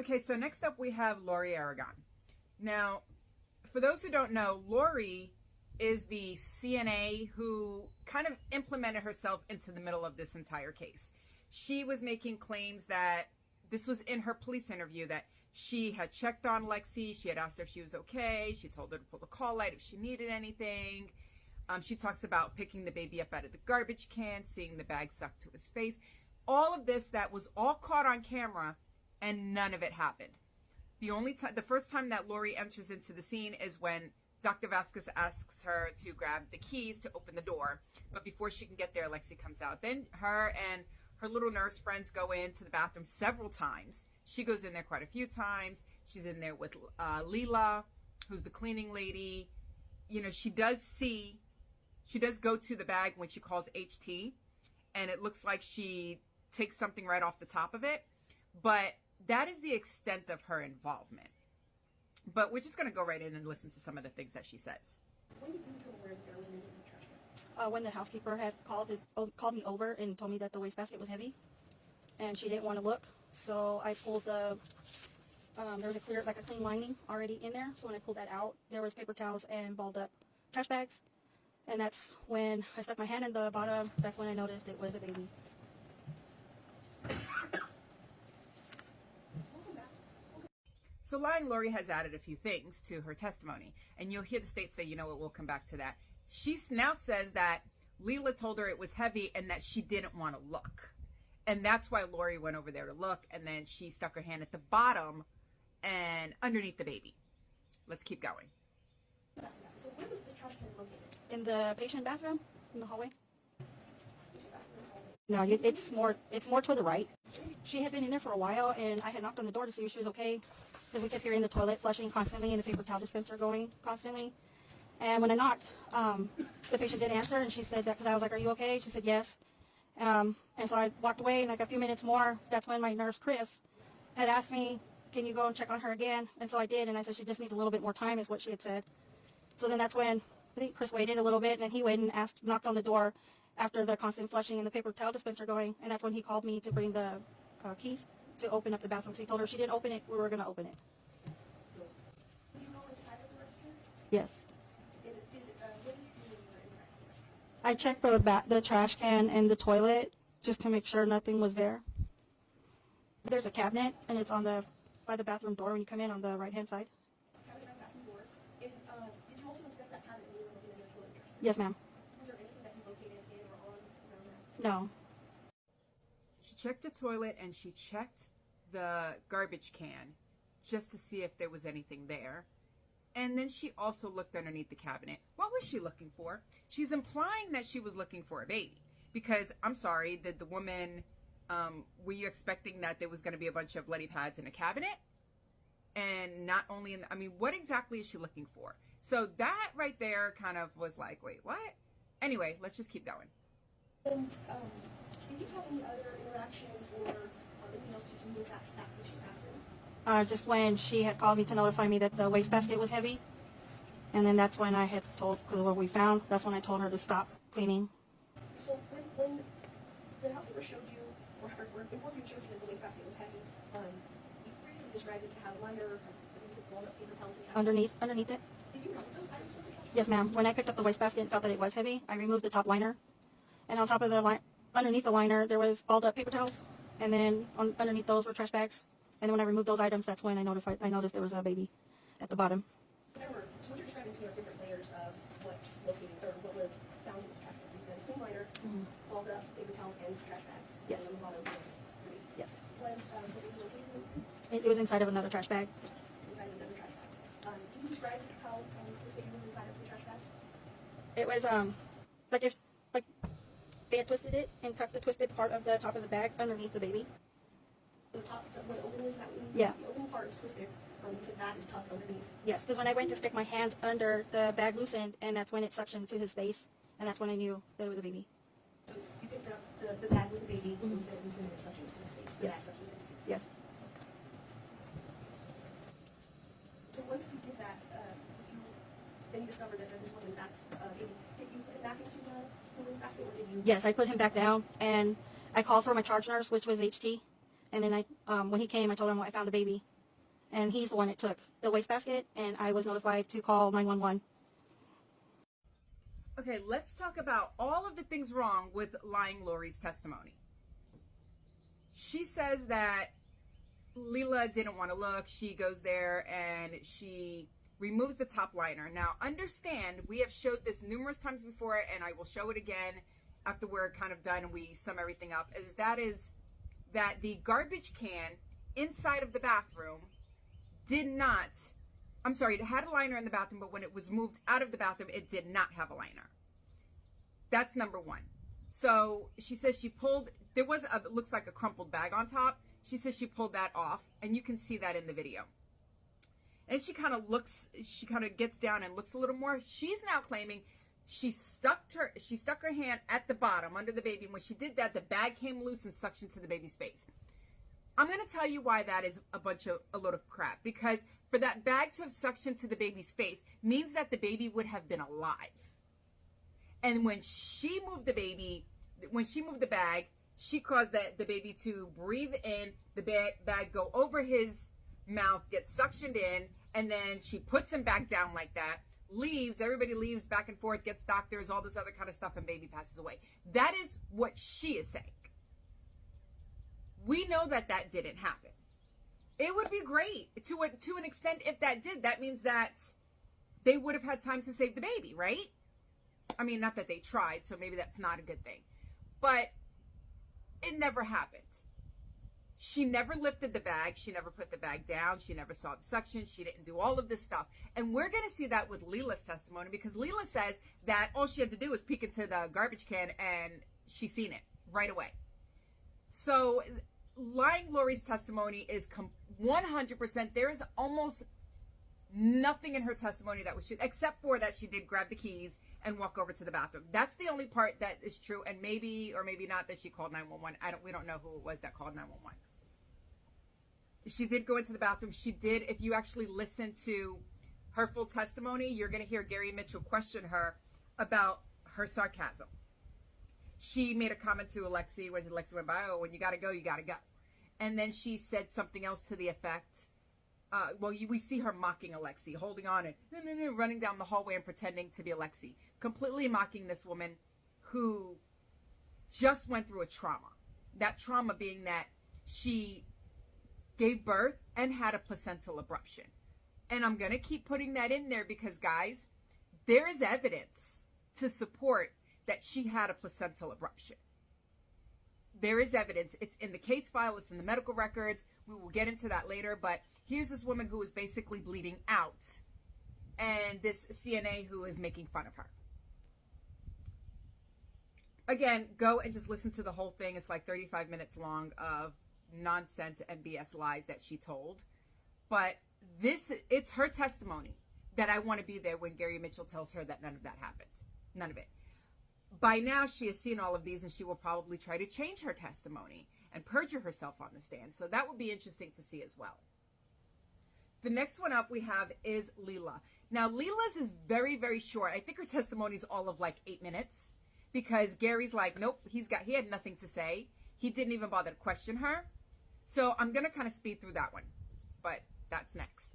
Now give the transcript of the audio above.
Okay, so next up we have Lori Aragon. Now, for those who don't know, Lori is the CNA who kind of implemented herself into the middle of this entire case. She was making claims that this was in her police interview, that she had checked on Alexee. She had asked her if she was okay. She told her to pull the call light if she needed anything. She talks about picking the baby up out of the garbage can, seeing the bag stuck to his face. All of this that was all caught on camera, and none of it happened. The first time that Lori enters into the scene is when Dr. Vasquez asks her to grab the keys to open the door. But before she can get there, Alexee comes out. Then her and her little nurse friends go into the bathroom several times. She goes in there quite a few times. She's in there with Leela, who's the cleaning lady. You know, she does go to the bag when she calls HT, and it looks like she takes something right off the top of it. But that is the extent of her involvement. But we're just going to go right in and listen to some of the things that she says. When did you become aware that there was an empty trash can? When the housekeeper had called me over and told me that the wastebasket was heavy, and she didn't want to look. So I pulled there was a clean lining already in there. So when I pulled that out, there was paper towels and balled up trash bags. And that's when I stuck my hand in the bottom. That's when I noticed it was a baby. So lying Lori has added a few things to her testimony, and you'll hear the state say, you know what, we'll come back to that. She now says that Leela told her it was heavy and that she didn't want to look. And that's why Lori went over there to look, and then she stuck her hand at the bottom and underneath the baby. Let's keep going. So where was this trash can located? In the patient bathroom, in the hallway. No, it's more to the right. She had been in there for a while, and I had knocked on the door to see if she was okay, because we kept hearing the toilet flushing constantly and the paper towel dispenser going constantly. And when I knocked, the patient did answer, and she said that, because I was like, "Are you okay?" She said yes. And so I walked away, and like a few minutes more, that's when my nurse, Chris, had asked me, "Can you go and check on her again?" And so I did, and I said she just needs a little bit more time, is what she had said. So then that's when I think Chris waited a little bit, and then he waited and knocked on the door after the constant flushing and the paper towel dispenser going, and that's when he called me to bring the keys to open up the bathroom. So he told her if she didn't open it, we were going to open it. So, did you go inside of the restroom? Yes. And what did you do when you were inside the restroom? I checked the trash can and the toilet just to make sure nothing was there. There's a cabinet, and it's by the bathroom door when you come in on the right-hand side. Cabinet by the bathroom door. And did you also inspect that cabinet when you were looking in the toilet trash? Yes, ma'am. Was there anything that you located in or on around that? No. She checked the toilet and she checked the garbage can just to see if there was anything there. And then she also looked underneath the cabinet. What was she looking for? She's implying that she was looking for a baby. Because, I'm sorry, did the woman, were you expecting that there was going to be a bunch of bloody pads in a cabinet? And not only what exactly is she looking for? So that right there kind of was like, wait, what? Anyway, let's just keep going. And did you have any other interactions or anything else to do with that patient bathroom? Just when she had called me to notify me that the wastebasket was heavy. And then that's when I had told, because of what we found, that's when I told her to stop cleaning. So when the housekeeper showed you, or before you showed you that the wastebasket was heavy, you previously described it to have a liner, walnut paper towels and Underneath it? Did you remove those items from the trash? Yes, ma'am. When I picked up the wastebasket and felt that it was heavy, I removed the top liner. And on top of underneath the liner, there was balled up paper towels. And then underneath those were trash bags. And then when I removed those items, that's when I noticed there was a baby at the bottom. So what you're describing to me are different layers of what's located, or what was found in this trash bags. You said a clean liner, balled up paper towels, and trash bags. Yes. And on the bottom was three. Yes. What was located in? It was inside of another trash bag. Inside of another trash bag. Can you describe how this baby was inside of the trash bag? It was like they had twisted it and tucked the twisted part of the top of the bag underneath the baby. The top, where the opening is, that one? Yeah. The open part is twisted. You said that is tucked underneath. Yes, because when I went to stick my hands under, the bag loosened, and that's when it suctioned to his face, and that's when I knew that it was a baby. So you picked up the bag with the baby, loosened it, and it suctioned to his face. The Yes. bag suctioned to his face. Yes. So once you did that, then you discovered that this wasn't that baby. Did you put it back into the basket, or did you? Yes, I put him back down, and I called for my charge nurse, which was HT, and then I When he came, I told him I found the baby. And he's the one that took the wastebasket, and I was notified to call 911. Okay, let's talk about all of the things wrong with lying Lori's testimony. She says that Leela didn't want to look. She goes there and she removes the top liner. Now, understand, we have showed this numerous times before, and I will show it again after we're kind of done and we sum everything up, is that the garbage can inside of the bathroom it had a liner in the bathroom, but when it was moved out of the bathroom, it did not have a liner. That's number one. So she says she pulled, there was looks like a crumpled bag on top. She says she pulled that off, and you can see that in the video. And she kind of gets down and looks a little more. She's now claiming she stuck her hand at the bottom under the baby. And when she did that, the bag came loose and suctioned to the baby's face. I'm going to tell you why that is a load of crap. Because for that bag to have suctioned to the baby's face means that the baby would have been alive. And when she moved the bag, she caused the baby to breathe in, the bag go over his mouth, get suctioned in, and then she puts him back down like that, leaves, everybody leaves back and forth, gets doctors, all this other kind of stuff, and baby passes away. That is what she is saying. We know that didn't happen. It would be great to an extent if that did. That means that they would have had time to save the baby, right? I mean, not that they tried, so maybe that's not a good thing. But it never happened. She never lifted the bag. She never put the bag down. She never saw the suction. She didn't do all of this stuff. And we're going to see that with Leela's testimony, because Leela says that all she had to do was peek into the garbage can and she seen it right away. So lying Lori's testimony is 100%. There is almost nothing in her testimony that was true, except for that she did grab the keys and walk over to the bathroom. That's the only part that is true, and maybe or maybe not that she called 911. We don't know who it was that called 911. She did go into the bathroom. She did. If you actually listen to her full testimony, you're going to hear Gary Mitchell question her about her sarcasm. She made a comment to Alexee when Alexee went by, "Oh, when you got to go, you got to go." And then she said something else to the effect, we see her mocking Alexee, holding on and running down the hallway and pretending to be Alexee, completely mocking this woman who just went through a trauma. That trauma being that she gave birth and had a placental abruption. And I'm going to keep putting that in there because, guys, there is evidence to support that she had a placental abruption. There is evidence. It's in the case file. It's in the medical records. We will get into that later. But here's this woman who is basically bleeding out, and this CNA who is making fun of her. Again, go and just listen to the whole thing. It's like 35 minutes long of nonsense and BS lies that she told. But it's her testimony that I want to be there when Gary Mitchell tells her that none of that happened. None of it. By now, she has seen all of these, and she will probably try to change her testimony and perjure herself on the stand. So that would be interesting to see as well. The next one up we have is Leela. Now, Leela's is very, very short. I think her testimony is all of like 8 minutes, because Gary's like, nope, he had nothing to say. He didn't even bother to question her. So I'm going to kind of speed through that one, but that's next.